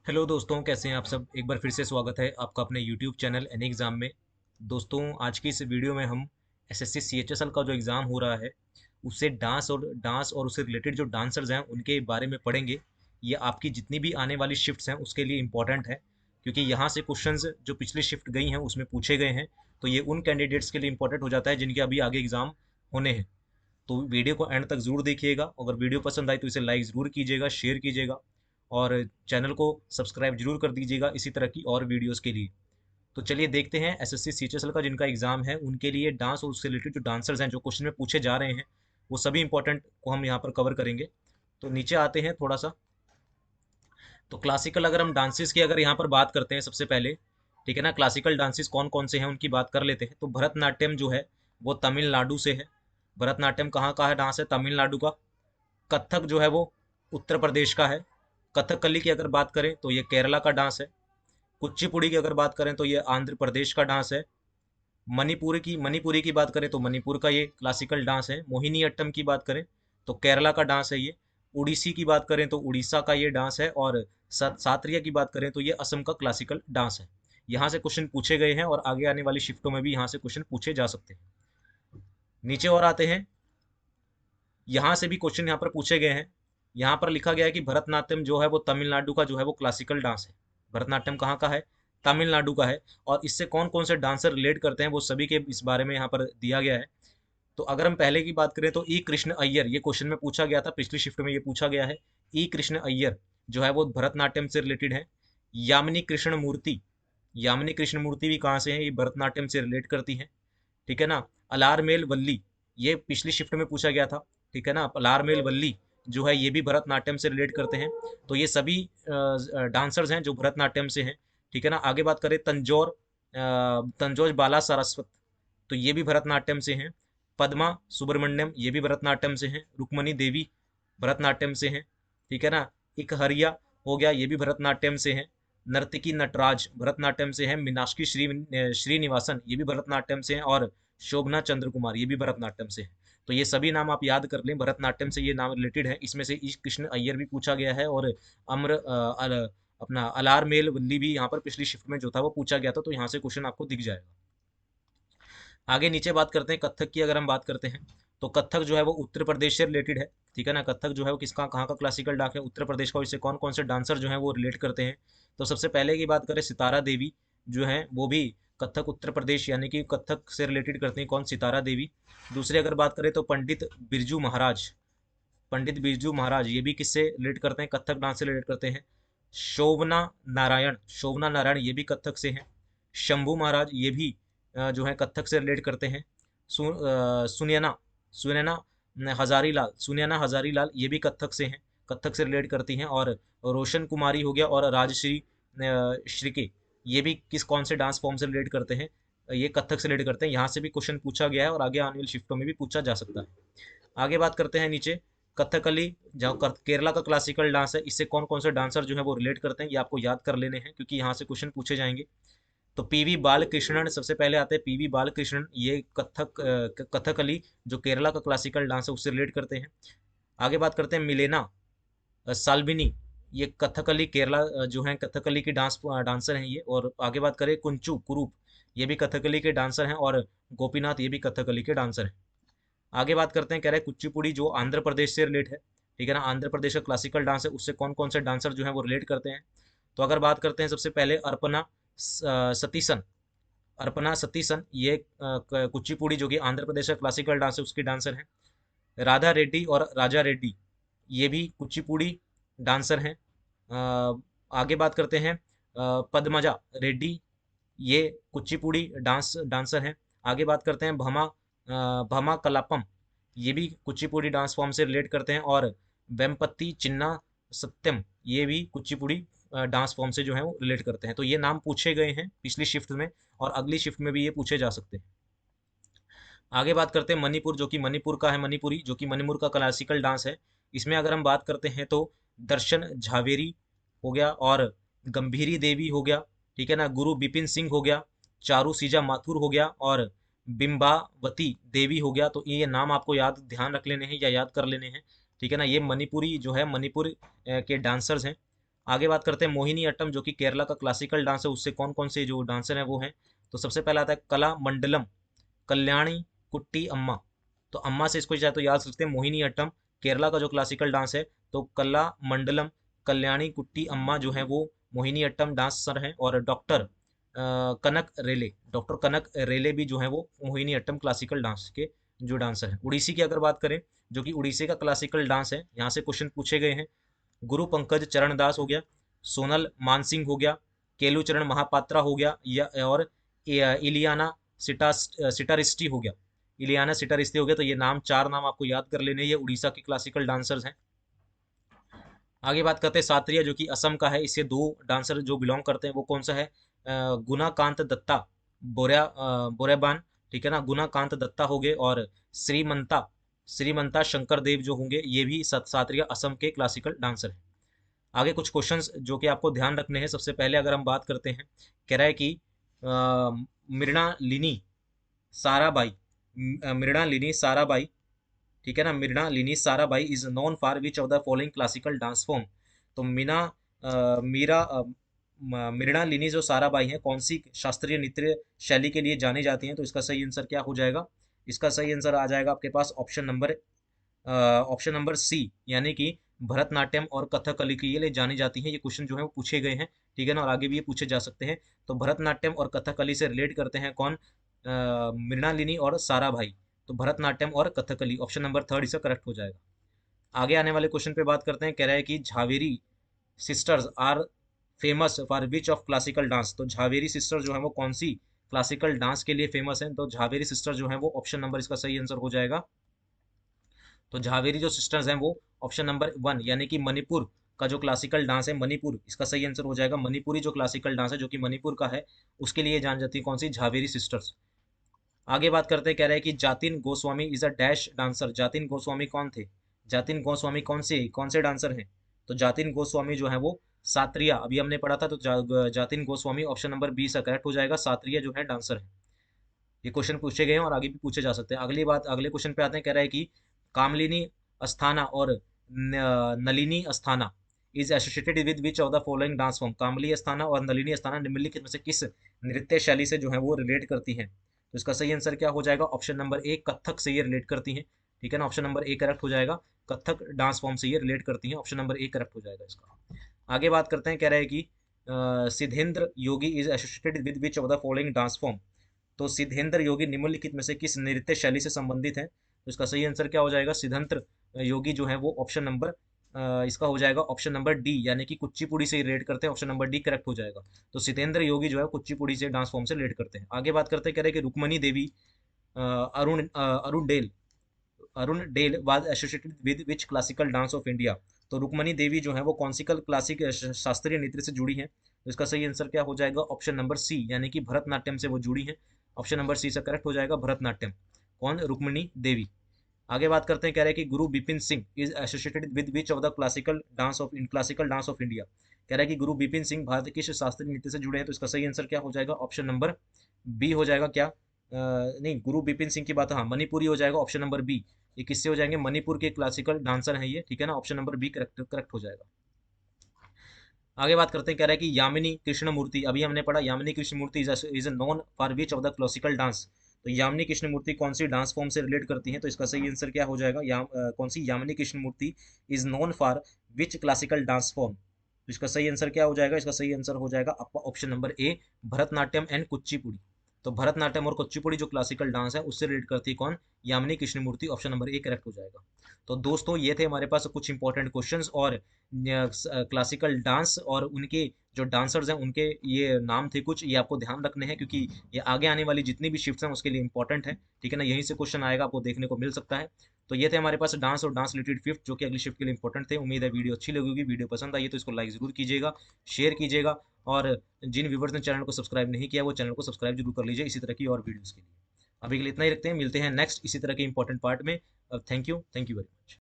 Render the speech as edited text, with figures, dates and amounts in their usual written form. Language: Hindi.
हेलो दोस्तों, कैसे हैं आप सब। एक बार फिर से स्वागत है आपका अपने यूट्यूब चैनल एन एग्ज़ाम में। दोस्तों, आज की इस वीडियो में हम एसएससी सीएचएसएल का जो एग्ज़ाम हो रहा है उससे डांस और उससे रिलेटेड जो डांसर्स हैं उनके बारे में पढ़ेंगे। ये आपकी जितनी भी आने वाली शिफ्ट्स हैं उसके लिए इम्पोर्टेंट है, क्योंकि यहाँ से क्वेश्चंस जो पिछली शिफ्ट गई हैं उसमें पूछे गए हैं। तो ये उन कैंडिडेट्स के लिए इम्पोर्टेंट हो जाता है जिनके अभी आगे एग्ज़ाम होने हैं। तो वीडियो को एंड तक ज़रूर देखिएगा। अगर वीडियो पसंद आई तो इसे लाइक ज़रूर कीजिएगा, शेयर कीजिएगा और चैनल को सब्सक्राइब जरूर कर दीजिएगा इसी तरह की और वीडियोस के लिए। तो चलिए देखते हैं एसएससी सीएचएसएल का जिनका एग्जाम है उनके लिए डांस और उससे रिलेटेड जो डांसर्स हैं जो क्वेश्चन में पूछे जा रहे हैं वो सभी इंपॉर्टेंट को हम यहाँ पर कवर करेंगे। तो नीचे आते हैं थोड़ा सा। तो क्लासिकल अगर हम डांसेस की अगर यहाँ पर बात करते हैं सबसे पहले, ठीक है ना, क्लासिकल डांसेस कौन कौन से हैं उनकी बात कर लेते हैं। तो भरतनाट्यम जो है वो तमिलनाडु से है। भरतनाट्यम कहाँ का है डांस है? तमिलनाडु का। कथक जो है वो उत्तर प्रदेश का है। कथकली की अगर बात करें तो ये केरला का डांस है। कुचिपुड़ी की अगर बात करें तो ये आंध्र प्रदेश का डांस है। मणिपुरी की बात करें तो मणिपुर का ये क्लासिकल डांस है। मोहिनी अट्टम की बात करें तो केरला का डांस है ये। उड़ीसी की बात करें तो उड़ीसा का ये डांस है। और सात्रिया की बात करें तो ये असम का क्लासिकल डांस है। यहाँ से क्वेश्चन पूछे गए हैं और आगे आने वाली शिफ्टों में भी यहाँ से क्वेश्चन पूछे जा सकते हैं। नीचे और आते हैं। यहाँ से भी क्वेश्चन यहाँ पर पूछे गए हैं। यहाँ पर लिखा गया है कि भरतनाट्यम जो है वो तमिलनाडु का जो है वो क्लासिकल डांस है। भरतनाट्यम कहाँ का है? तमिलनाडु का है। और इससे कौन कौन से डांसर रिलेट करते हैं वो सभी के इस बारे में यहाँ पर दिया गया है। तो अगर हम पहले की बात करें तो ई कृष्ण अय्यर, ये क्वेश्चन में पूछा गया था, पिछली शिफ्ट में ये पूछा गया है। ई कृष्ण अय्यर जो है वो भरतनाट्यम से रिलेटेड है। यामिनी कृष्ण मूर्ति, यामिनी कृष्ण मूर्ति भी कहाँ से है? ये भरतनाट्यम से रिलेट करती है। ठीक है ना। अलारमेल वल्ली, ये पिछली शिफ्ट में पूछा गया था। ठीक है ना। अलारमेल वल्ली जो है ये भी भरतनाट्यम से रिलेट करते हैं। तो ये सभी डांसर्स हैं जो भरतनाट्यम से हैं। ठीक है ना। आगे बात करें तंजौर बाला सारस्वत, तो ये भी भरतनाट्यम से हैं। पद्मा सुब्रमण्यम ये भी भरतनाट्यम से हैं। रुक्मणी देवी भरतनाट्यम से हैं। ठीक है ना। एक हरिया हो गया, ये भी भरतनाट्यम से हैं। नर्तकी नटराज भरतनाट्यम से हैं। मीनाक्षी श्रीनिवासन ये भी भरतनाट्यम से हैं। और शोभना चंद्र कुमार ये भी भरतनाट्यम से हैं। तो ये सभी नाम आप याद कर लें, भरतनाट्यम से ये नाम रिलेटेड है। इसमें से ईश कृष्ण अय्यर भी पूछा गया है और अम्र अपना अलार मेल वल्ली भी यहाँ पर पिछली शिफ्ट में जो था वो पूछा गया था। तो यहाँ से क्वेश्चन आपको दिख जाएगा। आगे नीचे बात करते हैं कथक की। अगर हम बात करते हैं तो कथक जो है वो उत्तर प्रदेश से रिलेटेड है। ठीक है ना। कथक जो है वो किसका कहाँ का क्लासिकल डांस है? उत्तर प्रदेश का। इससे कौन कौन से डांसर जो है वो रिलेट करते हैं? तो सबसे पहले की बात करें, सितारा देवी जो है वो भी कथक उत्तर प्रदेश यानी कि कथक से रिलेटेड करते हैं। कौन? सितारा देवी। दूसरी अगर बात करें तो पंडित बिरजू महाराज ये भी किससे रिलेट करते हैं? कथक डांस से रिलेट करते हैं। शोभना नारायण ये भी कथक से हैं। शंभू महाराज ये भी जो है कथक से रिलेट करते हैं। सुनैना सुनैना सुनैना हजारीलाल ये भी कथक से हैं, कथक से रिलेट करती हैं। और रोशन कुमारी हो गया और राजश्री श्रीके ये भी किस कौन से डांस फॉर्म से रिलेट करते हैं? ये कथक से रिलेट करते हैं। यहाँ से भी क्वेश्चन पूछा गया है और आगे आने वाली शिफ्टों में भी पूछा जा सकता है। आगे बात करते हैं नीचे। कथकली जो केरला का क्लासिकल डांस है, इससे कौन कौन से डांसर जो है वो रिलेट करते हैं ये आपको याद कर लेने हैं, क्योंकि यहाँ से क्वेश्चन पूछे जाएंगे। तो पीवी बालकृष्णन सबसे पहले आते हैं। पीवी बालकृष्णन ये कथकली जो केरला का क्लासिकल डांस है उससे रिलेट करते हैं। आगे बात करते हैं मिलेना साल्विनी, ये कथकली केरला जो है कथकली की डांसर हैं ये। और आगे बात करें कुंचू कुरूप ये भी कथकली के डांसर हैं। और गोपीनाथ ये भी कथकली के डांसर हैं। आगे बात करते हैं, कह रहे हैं कुचिपुड़ी जो आंध्र प्रदेश से रिलेट है। ठीक है ना। आंध्र प्रदेश का क्लासिकल डांस है, उससे कौन कौन से डांसर जो है वो रिलेट करते हैं? तो अगर बात करते हैं सबसे पहले सतीसन अर्पणा सतीसन ये कुचिपुड़ी जो कि आंध्र प्रदेश का क्लासिकल डांस है उसकी डांसर हैं। राधा रेड्डी और राजा रेड्डी ये भी कुचिपुड़ी डांसर हैं। आगे बात करते हैं पद्मजा रेड्डी ये कुचिपुड़ी डांसर हैं। आगे बात करते हैं भमा कलापम ये भी कुचिपुड़ी डांस फॉर्म से रिलेट करते हैं। और वेम्पत्ति चिन्ना सत्यम ये भी कुचिपुड़ी डांस फॉर्म से जो है वो रिलेट करते हैं। तो ये नाम पूछे गए हैं पिछली शिफ्ट में और अगली शिफ्ट में भी ये पूछे जा सकते हैं। आगे बात करते हैं मणिपुर जो कि मणिपुर का है। मणिपुरी जो कि मणिपुर का क्लासिकल डांस है। इसमें अगर हम बात करते हैं तो दर्शन झावेरी हो गया और गंभीरी देवी हो गया। ठीक है ना। गुरु बिपिन सिंह हो गया। चारू सीजा माथुर हो गया और बिंबावती देवी हो गया। तो ये नाम आपको ध्यान रख लेने हैं या याद कर लेने हैं। ठीक है ना। ये मणिपुरी जो है मणिपुर के डांसर्स हैं। आगे बात करते हैं मोहिनी अट्टम जो कि केरला का क्लासिकल डांस है, उससे कौन कौन से जो डांसर हैं वो हैं। तो सबसे पहला आता है कला मंडलम, कल्याणी, कुट्टी अम्मा। तो अम्मा से इसको चाहे तो याद सकते हैं। मोहिनी अट्टम केरला का जो क्लासिकल डांस है, तो कला मंडलम, कल्याणी, कुट्टी अम्मा जो है वो मोहिनी अट्टम डांसर हैं। और कनक रेले डॉक्टर कनक रेले भी जो है वो मोहिनी अट्टम क्लासिकल डांस के जो डांसर हैं। उड़ीसी की अगर बात करें, जो कि उड़ीसी का क्लासिकल डांस है, यहाँ से क्वेश्चन पूछे गए हैं। गुरु पंकज चरण दास हो गया, सोनल मानसिंह हो गया, केलुचरण महापात्रा हो गया, या और इलियाना सिटारिस्टी हो गया। इलियाना सिटारिस्टी हो गया। तो ये नाम, चार नाम आपको याद कर लेने, ये उड़ीसा के क्लासिकल डांसर्स हैं। आगे बात करते हैं सात्रिया जो कि असम का है। इससे दो डांसर जो बिलोंग करते हैं वो कौन सा है, गुनाकांत दत्ता, बोरेबान, ठीक है ना, गुनाकांत दत्ता हो गए। और श्रीमंता श्रीमंता शंकर देव जो होंगे, ये भी सात्रिया असम के क्लासिकल डांसर हैं। आगे कुछ क्वेश्चंस जो कि आपको ध्यान रखने हैं। सबसे पहले अगर हम बात करते हैं, कह रहा है कि मृणालिनी साराभाई, मृणालिनी साराभाई, ठीक है ना, Mrinalini Sarabhai is known for which of the following classical dance form. तो मृणालिनी जो साराभाई हैं, कौन सी शास्त्रीय नृत्य शैली के लिए जानी जाती हैं। तो इसका सही आंसर क्या हो जाएगा, इसका सही आंसर आ जाएगा आपके पास ऑप्शन नंबर सी, यानी कि भरतनाट्यम और कथकली के लिए जानी जाती हैं। ये क्वेश्चन जो है वो पूछे गए हैं, ठीक है ना, और आगे भी ये पूछे जा सकते हैं। तो भरतनाट्यम और कथकली से रिलेट करते हैं कौन, मृणालिनी और साराभाई। तो भरतनाट्यम और कथकली, ऑप्शन नंबर थर्ड इसका करेक्ट हो जाएगा। आगे आने वाले क्वेश्चन पे बात करते हैं। कह रहा है कि Jhaveri sisters are famous for which of classical dance. तो झावेरी सिस्टर जो है वो कौन सी क्लासिकल डांस के लिए फेमस है। तो झावेरी सिस्टर जो है वो ऑप्शन नंबर इसका सही आंसर हो जाएगा। तो झावेरी जो सिस्टर्स हैं वो ऑप्शन नंबर वन, यानी कि मणिपुर का जो क्लासिकल डांस है, मणिपुर, इसका सही आंसर हो जाएगा। मणिपुरी जो क्लासिकल डांस है जो कि मणिपुर का है, उसके लिए जान जाती है कौन सी, झावेरी सिस्टर्स। आगे बात करते हैं। कह रहे हैं कि Jatin Goswami is a dash dancer. Jatin Goswami कौन थे, जातिन गोस्वामी कौन से डांसर हैं। तो जातिन गोस्वामी जो है वो सात्रिया, अभी हमने पढ़ा था। तो जातिन गोस्वामी ऑप्शन नंबर बी से करेक्ट हो जाएगा। सात्रिया जो है डांसर है। ये क्वेश्चन पूछे गए हैं और आगे भी पूछे जा सकते हैं। अगले क्वेश्चन पे आते हैं। कह रहा है कि कामलिनी अस्थाना और Nalini Asthana is associated with which of the following dance form. Kamali Asthana और नलिनी अस्थाना निम्नलिखित में से किस नृत्य शैली से जो है वो रिलेट करती हैं। तो इसका सही आंसर क्या हो जाएगा, ऑप्शन नंबर ए, कथक से ये रिलेट करती हैं, ठीक है ना, ऑप्शन नंबर ए करेक्ट हो जाएगा। कथक डांस फॉर्म से ये रिलेट करती हैं, ऑप्शन नंबर ए करेक्ट हो जाएगा इसका। आगे बात करते हैं। कह रहा है कि Siddhendra Yogi is associated with which of the following dance form. तो सिद्धेंद्र योगी निम्नलिखित में से किस नृत्य शैली से संबंधित है। तो इसका सही आंसर क्या हो जाएगा, सिद्धेंद्र योगी जो है वो ऑप्शन नंबर इसका हो जाएगा ऑप्शन नंबर डी, यानी कि कुचिपुड़ी से रिलेट करते हैं, ऑप्शन नंबर डी करेक्ट हो जाएगा। तो सितेंद्र योगी जो है कुचिपुड़ी से डांस फॉर्म से रिलेट करते हैं। आगे बात करते हैं। कह रहे हैं कि Rukmini Devi Arundale was associated with which classical dance of India. तो रुक्मणी देवी जो है वो कौन सी क्लासिक शास्त्रीय नृत्य से जुड़ी हैं। तो इसका सही आंसर क्या हो जाएगा, ऑप्शन नंबर सी, यानी कि भरतनाट्यम से वो जुड़ी हैं। ऑप्शन नंबर सी से करेक्ट हो जाएगा, भरतनाट्यम। कौन, रुक्मणी देवी। आगे बात करते हैं। कह रहे हैं कि गुरु Bipin Singh is associated with which of the classical dance of India. कह रहा है कि गुरु बिपिन सिंह भारत के किस शास्त्रीय नृत्य से जुड़े हैं। तो इसका सही आंसर क्या हो जाएगा, ऑप्शन नंबर बी हो जाएगा। क्या नहीं, गुरु बिपिन सिंह की बात, हाँ, मणिपुरी हो जाएगा, ऑप्शन नंबर बी। ये किससे हो जाएंगे, मणिपुर के क्लासिकल डांसर हैं ये, ठीक है ना, option number B correct correct हो जाएगा। आगे बात करते हैं। कह रहा है कि यामिनी कृष्णमूर्ति, अभी हमने पढ़ा, Yamini Krishnamurthy is known for which of the classical dance. तो यामिनी कृष्णमूर्ति कौन सी डांस फॉर्म से रिलेट करती हैं। तो इसका सही आंसर क्या हो जाएगा, कौन सी Yamini Krishnamurthy is known for which classical dance form. तो इसका सही आंसर क्या हो जाएगा, इसका सही आंसर हो जाएगा आपका option number A, Bharatanatyam and Kuchipudi. तो भरतनाट्यम और कुचिपुड़ी जो क्लासिकल डांस है उससे रिलेट करती है कौन, Yamini Krishnamurthy, option number A correct हो जाएगा। तो दोस्तों ये थे हमारे पास कुछ इंपॉर्टेंट क्वेश्चंस और क्लासिकल डांस और उनके जो डांसर्स हैं उनके ये नाम थे कुछ, ये आपको ध्यान रखने हैं क्योंकि ये आगे आने वाली जितनी भी शिफ्ट्स हैं उसके लिए इंपॉर्टेंट है, ठीक है ना, यहीं से क्वेश्चन आएगा, आपको देखने को मिल सकता है। तो ये थे हमारे पास डांस और डांस रिलेटेड फिफ्थ जो कि अगली शिफ्ट के लिए इंपॉर्टेंट थे। उम्मीद है वीडियो अच्छी लगी होगी। वीडियो पसंद आई है तो इसको लाइक जरूर कीजिएगा, शेयर कीजिएगा, और जिन व्यूवर्स ने चैनल को सब्सक्राइब नहीं किया वो चैनल को सब्सक्राइब जरूर कर लीजिए इसी तरह की और वीडियोज़ के लिए। अभी के लिए इतना ही रखते हैं, मिलते हैं नेक्स्ट इसी तरह के इंपॉर्टेंट पार्ट में। Thank you very much.